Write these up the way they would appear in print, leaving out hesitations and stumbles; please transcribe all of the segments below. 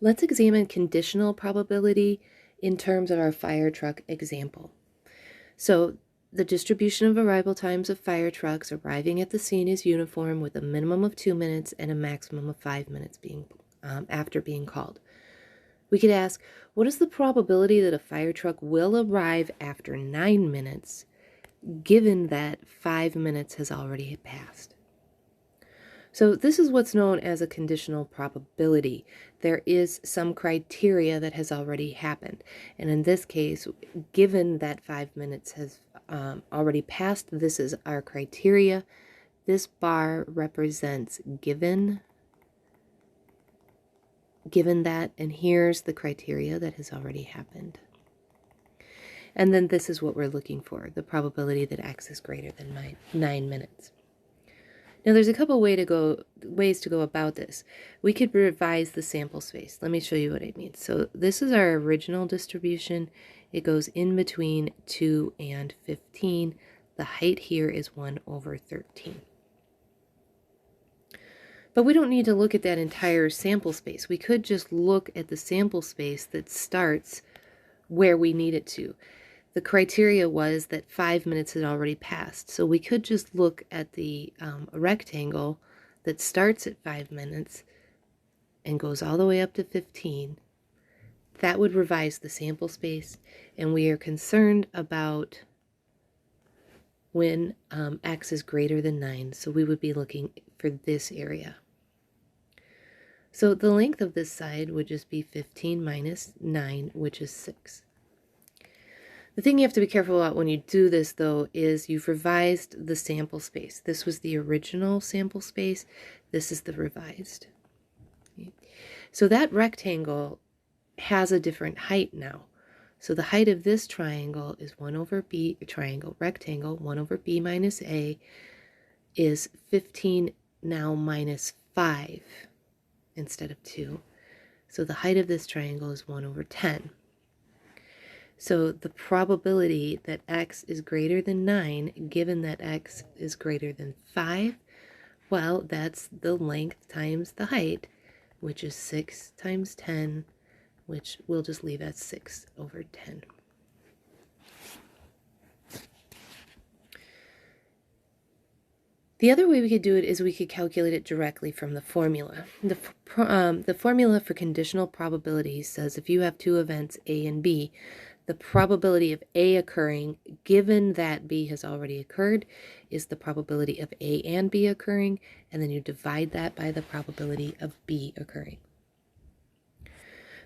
Let's examine conditional probability in terms of our fire truck example. So the distribution of arrival times of fire trucks arriving at the scene is uniform, with a minimum of 2 minutes and a maximum of 5 minutes after being called. We could ask, what is the probability that a fire truck will arrive after 9 minutes, given that 5 minutes has already passed? So this is what's known as a conditional probability. There is some criteria that has already happened. And in this case, given that 5 minutes has already passed, this is our criteria. This bar represents given that, and here's the criteria that has already happened. And then this is what we're looking for, the probability that X is greater than 9 minutes. Now there's a couple ways to go about this. We could revise the sample space. Let me show you what I mean. So this is our original distribution. It goes in between 2 and 15. The height here is 1 over 13. But we don't need to look at that entire sample space. We could just look at the sample space that starts where we need it to. The criteria was that 5 minutes had already passed. So we could just look at the rectangle that starts at 5 minutes and goes all the way up to 15. That would revise the sample space. And we are concerned about when X is greater than 9. So we would be looking for this area. So the length of this side would just be 15 minus 9, which is 6. The thing you have to be careful about when you do this, though, is you've revised the sample space. This was the original sample space. This is the revised. So that rectangle has a different height now. So the height of this triangle is 1 over b, rectangle, 1 over b minus a is 15 now minus 5 instead of 2. So the height of this triangle is 1 over 10. So the probability that X is greater than 9, given that X is greater than 5, well, that's the length times the height, which is 6 times 10, which we'll just leave as 6 over 10. The other way we could do it is we could calculate it directly from the formula. The formula for conditional probability says if you have two events, A and B, the probability of A occurring, given that B has already occurred, is the probability of A and B occurring, and then you divide that by the probability of B occurring.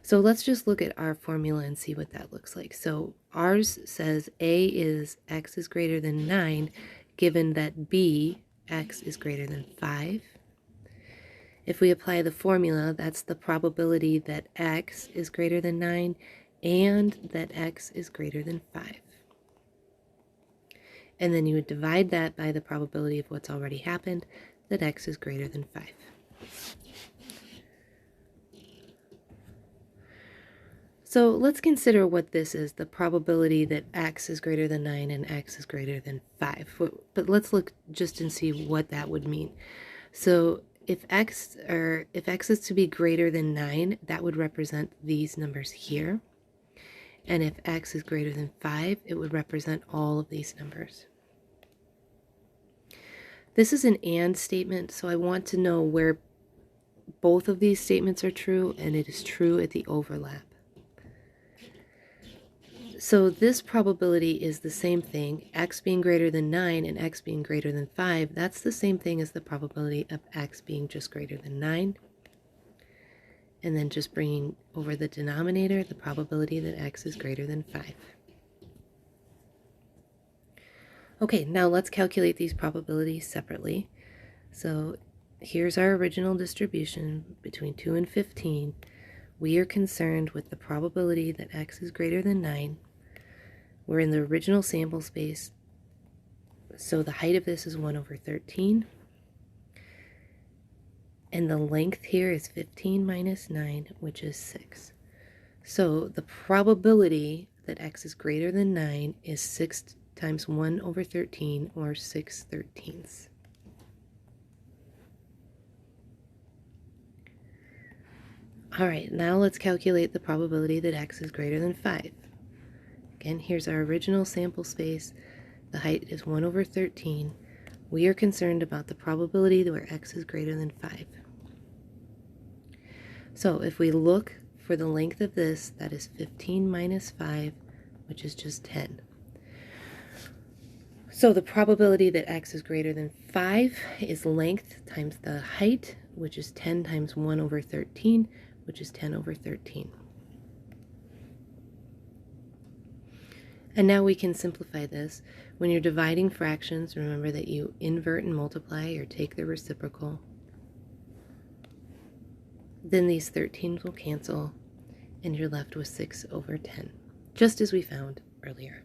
So let's just look at our formula and see what that looks like. So ours says A is X is greater than 9, given that B, X is greater than 5. If we apply the formula, that's the probability that X is greater than 9 and that X is greater than 5. And then you would divide that by the probability of what's already happened, that X is greater than 5. So let's consider what this is, the probability that X is greater than 9 and X is greater than 5. But let's look just and see what that would mean. So if X is to be greater than 9, that would represent these numbers here. And if X is greater than 5, it would represent all of these numbers. This is an AND statement, so I want to know where both of these statements are true, and it is true at the overlap. So this probability is the same thing, X being greater than 9 and X being greater than 5. That's the same thing as the probability of X being just greater than 9. And then just bringing over the denominator, the probability that X is greater than 5. Okay, now let's calculate these probabilities separately. So here's our original distribution between 2 and 15. We are concerned with the probability that X is greater than 9. We're in the original sample space, so the height of this is 1 over 13. And the length here is 15 minus 9, which is 6. So the probability that X is greater than 9 is 6 times 1 over 13, or 6/13. All right, now let's calculate the probability that x is greater than 5. Again, here's our original sample space. The height is 1 over 13. We are concerned about the probability that where x is greater than 5. So if we look for the length of this, that is 15 minus 5, which is just 10. So the probability that x is greater than 5 is length times the height, which is 10 times 1 over 13, which is 10 over 13. And now we can simplify this. When you're dividing fractions, remember that you invert and multiply or take the reciprocal. Then these 13s will cancel, and you're left with 6 over 10, just as we found earlier.